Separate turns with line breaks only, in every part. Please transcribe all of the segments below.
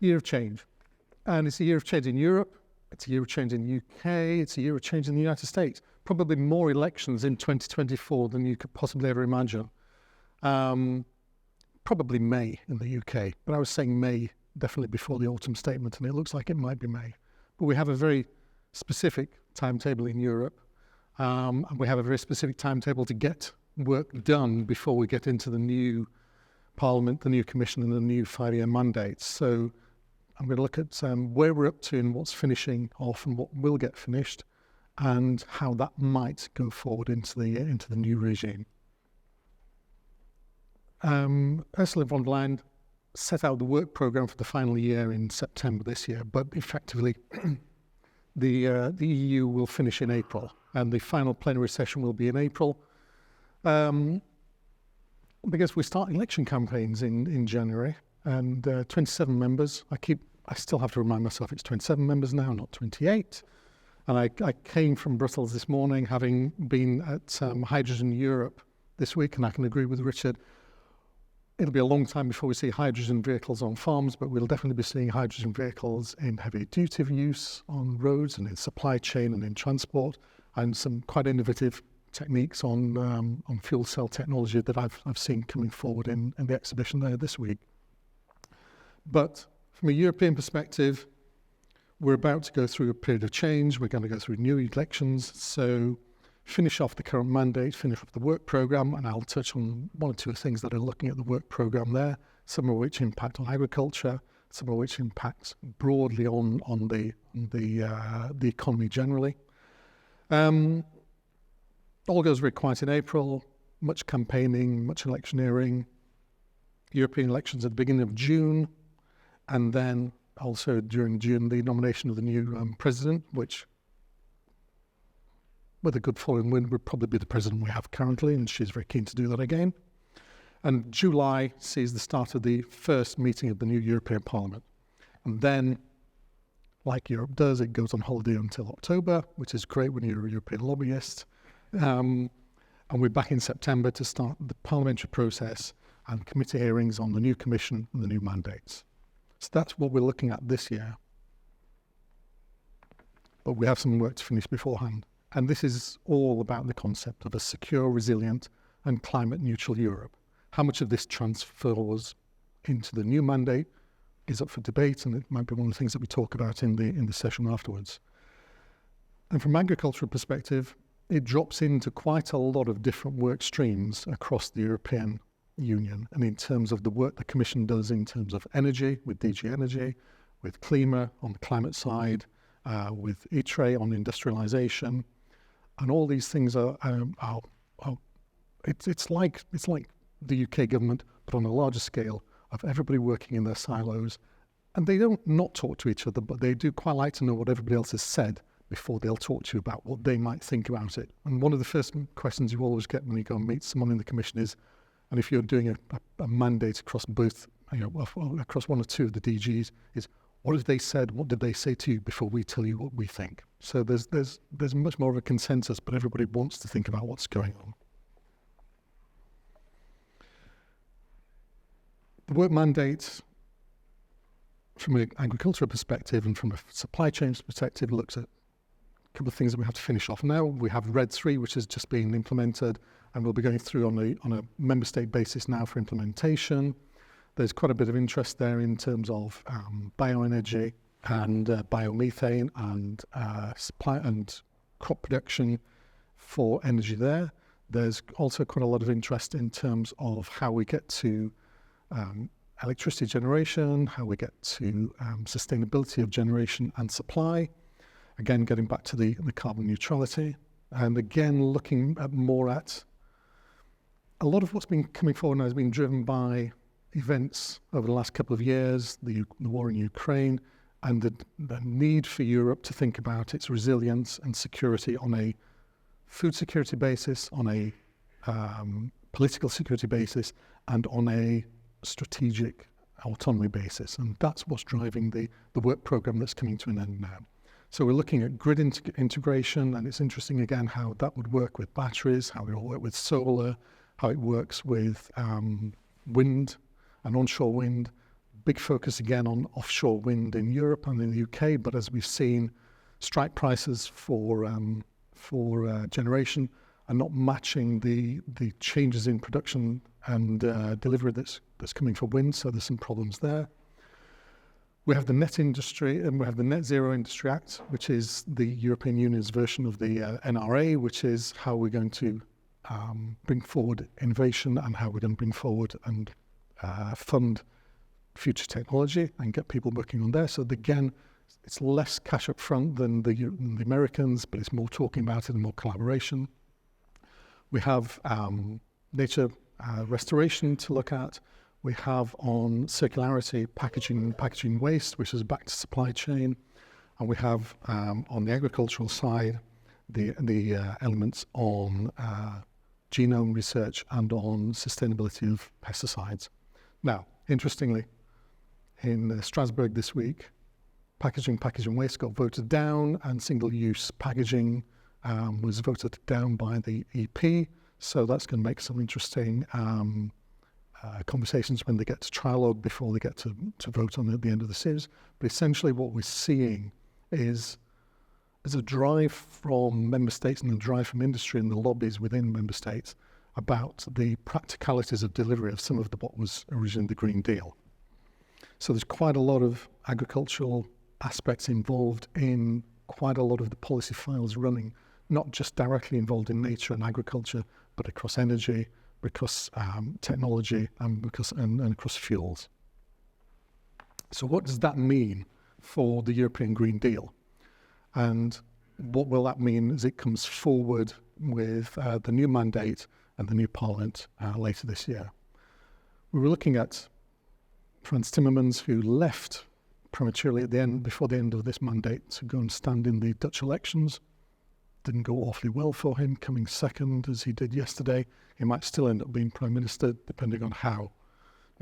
year of change. And it's a year of change in Europe, it's a year of change in the UK, it's a year of change in the United States. Probably more elections in 2024 than you could possibly ever imagine. Probably May in the UK, but I was saying May definitely before the autumn statement, and it looks like it might be May. But we have a very specific timetable in Europe, and we have a very specific timetable to get work done before we get into the new Parliament, the new Commission, and the new 5-year mandates. So I'm going to look at where we're up to and what's finishing off and what will get finished, and how that might go forward into the new regime. Ursula von der Leyen set out the work programme for the final year in September this year, but effectively the EU will finish in April, and the final plenary session will be in April, because we start election campaigns in January, and 27 members. I still have to remind myself it's 27 members now, not 28. And I came from Brussels this morning, having been at Hydrogen Europe this week, and I can agree with Richard. It'll be a long time before we see hydrogen vehicles on farms, but we'll definitely be seeing hydrogen vehicles in heavy-duty use on roads and in supply chain and in transport, and some quite innovative techniques on fuel cell technology that I've seen coming forward in the exhibition there this week. But from a European perspective, we're about to go through a period of change. We're going to go through new elections, so finish off the current mandate, finish off the work programme, and I'll touch on one or two things that are looking at the work programme there, some of which impact on agriculture, some of which impact broadly on the economy generally. All goes very quiet in April, much campaigning, much electioneering, European elections at the beginning of June, and then also during June the nomination of the new president, which with a good following wind would probably be the president we have currently, and she's very keen to do that again. And July sees the start of the first meeting of the new European Parliament. And then, like Europe does, it goes on holiday until October, which is great when you're a European lobbyist. And we're back in September to start the parliamentary process and committee hearings on the new Commission and the new mandates. So that's what we're looking at this year. But we have some work to finish beforehand. And this is all about the concept of a secure, resilient, and climate-neutral Europe. How much of this transfers into the new mandate is up for debate, and it might be one of the things that we talk about in the session afterwards. And from an agricultural perspective, it drops into quite a lot of different work streams across the European Union, and in terms of the work the Commission does in terms of energy, with DG Energy, with Klima on the climate side, with ITRE on industrialisation. And all these things it's like the UK government, but on a larger scale, of everybody working in their silos. And they don't not talk to each other, but they do quite like to know what everybody else has said before they'll talk to you about what they might think about it. And one of the first questions you always get when you go and meet someone in the Commission is, and if you're doing a mandate across both, across one or two of the DGs, is what have they said? What did they say to you before we tell you what we think? So there's much more of a consensus, but everybody wants to think about what's going on. The work mandate, from an agricultural perspective and from a supply chain perspective, looks at a couple of things that we have to finish off now. We have RED 3, which has just been implemented, and we'll be going through on a member state basis now for implementation. There's quite a bit of interest there in terms of bioenergy and biomethane and supply and crop production for energy there. There's also quite a lot of interest in terms of how we get to electricity generation, how we get to sustainability of generation and supply. Again, getting back to the carbon neutrality, and again looking at more at a lot of what's been coming forward now has been driven by events over the last couple of years, the war in Ukraine, and the need for Europe to think about its resilience and security on a food security basis, on a political security basis, and on a strategic autonomy basis. And that's what's driving the work programme that's coming to an end now. So we're looking at grid integration, and it's interesting again how that would work with batteries, how it will work with solar, how it works with wind and onshore wind, big focus again on offshore wind in Europe and in the UK, but as we've seen, strike prices for generation are not matching the changes in production and delivery that's coming for wind, so there's some problems there. We have the Net Industry, and we have the Net Zero Industry Act, which is the European Union's version of the NRA, which is how we're going to bring forward innovation and how we're going to bring forward and fund future technology and get people working on there. So again, it's less cash up front than the Americans, but it's more talking about it and more collaboration. We have nature restoration to look at. We have on circularity, packaging waste, which is back to supply chain. And we have on the agricultural side, the elements on genome research and on sustainability of pesticides. Now, interestingly, in Strasbourg this week, packaging waste got voted down, and single-use packaging was voted down by the EP. So that's going to make some interesting conversations when they get to trilogue before they get to vote on it at the end of the series. But essentially what we're seeing is a drive from member states and a drive from industry and the lobbies within member states about the practicalities of delivery of some of what was originally the Green Deal. So there's quite a lot of agricultural aspects involved in quite a lot of the policy files running, not just directly involved in nature and agriculture, but across energy, across technology, and across fuels. So what does that mean for the European Green Deal? And what will that mean as it comes forward with the new mandate and the new Parliament later this year? We were looking at Frans Timmermans, who left prematurely before the end of this mandate to go and stand in the Dutch elections. Didn't go awfully well for him, coming second as he did yesterday. He might still end up being Prime Minister, depending on how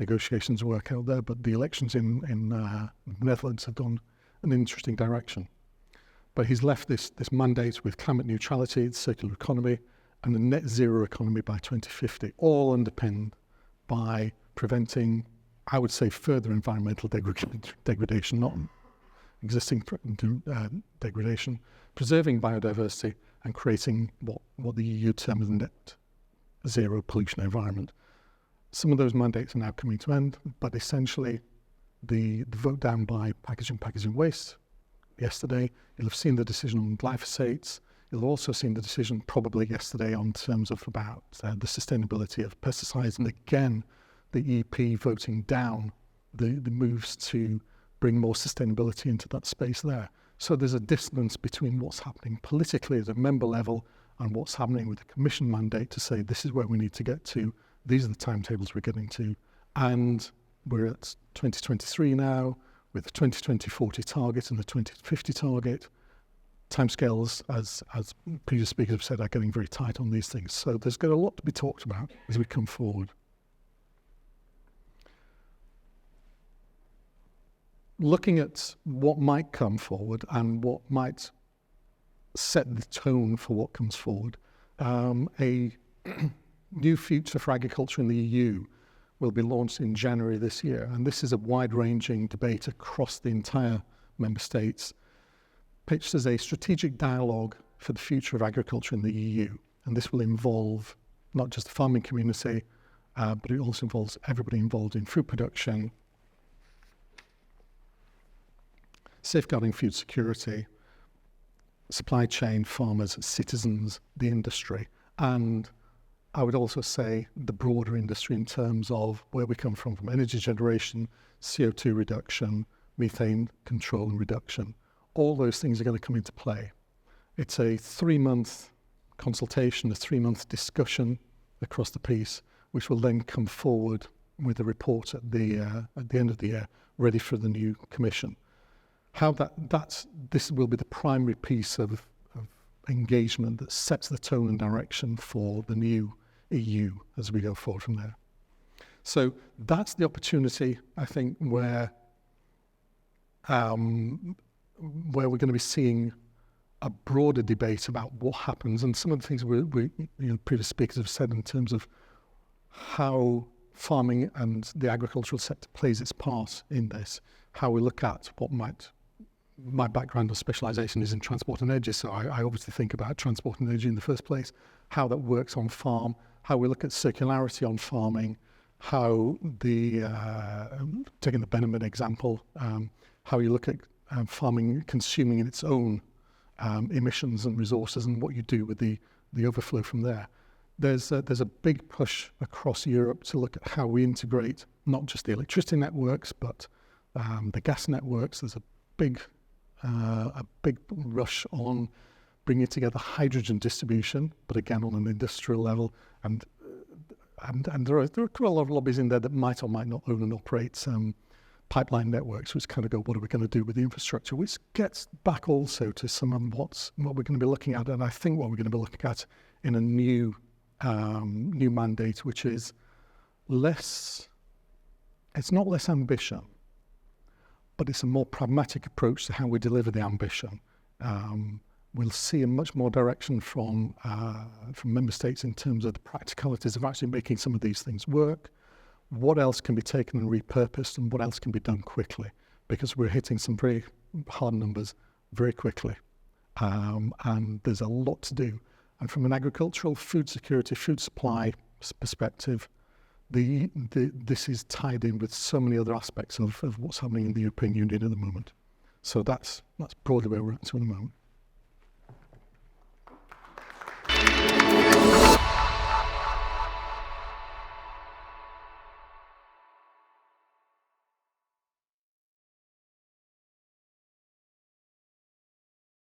negotiations work out there, but the elections in the Netherlands have gone an interesting direction. But he's left this mandate with climate neutrality, circular economy, and a net zero economy by 2050, all underpinned by preventing, I would say, further environmental degradation, not existing degradation, preserving biodiversity, and creating what the EU terms net zero pollution environment. Some of those mandates are now coming to end, but essentially the vote down by packaging waste yesterday, you'll have seen the decision on glyphosates. You'll have also seen the decision probably yesterday on terms of about the sustainability of pesticides, and again, the EP voting down the moves to bring more sustainability into that space there. So there's a dissonance between what's happening politically at a member level and what's happening with the Commission mandate to say this is where we need to get to, these are the timetables we're getting to, and we're at 2023 now with the 2040 target and the 2050 target. Timescales, as previous speakers have said, are getting very tight on these things. So there's got a lot to be talked about as we come forward. Looking at what might come forward and what might set the tone for what comes forward, a new future for agriculture in the EU will be launched in January this year, and this is a wide-ranging debate across the entire member states, pitched as a strategic dialogue for the future of agriculture in the EU, and this will involve not just the farming community, but it also involves everybody involved in food production, safeguarding food security, supply chain, farmers, citizens, the industry, and I would also say the broader industry in terms of where we come from energy generation, CO2 reduction, methane control and reduction. All those things are going to come into play. It's a 3-month consultation, a 3-month discussion across the piece, which will then come forward with a report at the end of the year, ready for the new commission. How this will be the primary piece of engagement that sets the tone and direction for the new EU as we go forward from there. So that's the opportunity, I think, where we're going to be seeing a broader debate about what happens, and some of the things previous speakers have said in terms of how farming and the agricultural sector plays its part in this, how we look at what my background of specialisation is in transport and energy, so I obviously think about transport and energy in the first place, how that works on farm, how we look at circularity on farming, how taking the Benjamin example, how you look at farming consuming in its own emissions and resources and what you do with the overflow from there. There's a big push across Europe to look at how we integrate not just the electricity networks, but the gas networks. There's a big rush on bringing together hydrogen distribution, but again on an industrial level. And there are quite a lot of lobbies in there that might or might not own and operate pipeline networks, which kind of go, what are we going to do with the infrastructure? Which gets back also to some of what we're going to be looking at, and I think what we're going to be looking at in a new mandate, which is less. It's not less ambition, but it's a more pragmatic approach to how we deliver the ambition. We'll see a much more direction from member states in terms of the practicalities of actually making some of these things work. What else can be taken and repurposed, and what else can be done quickly? Because we're hitting some very hard numbers very quickly, and there's a lot to do. And from an agricultural, food security, food supply perspective, this is tied in with so many other aspects of what's happening in the European Union at the moment. So that's broadly where we're at at the moment.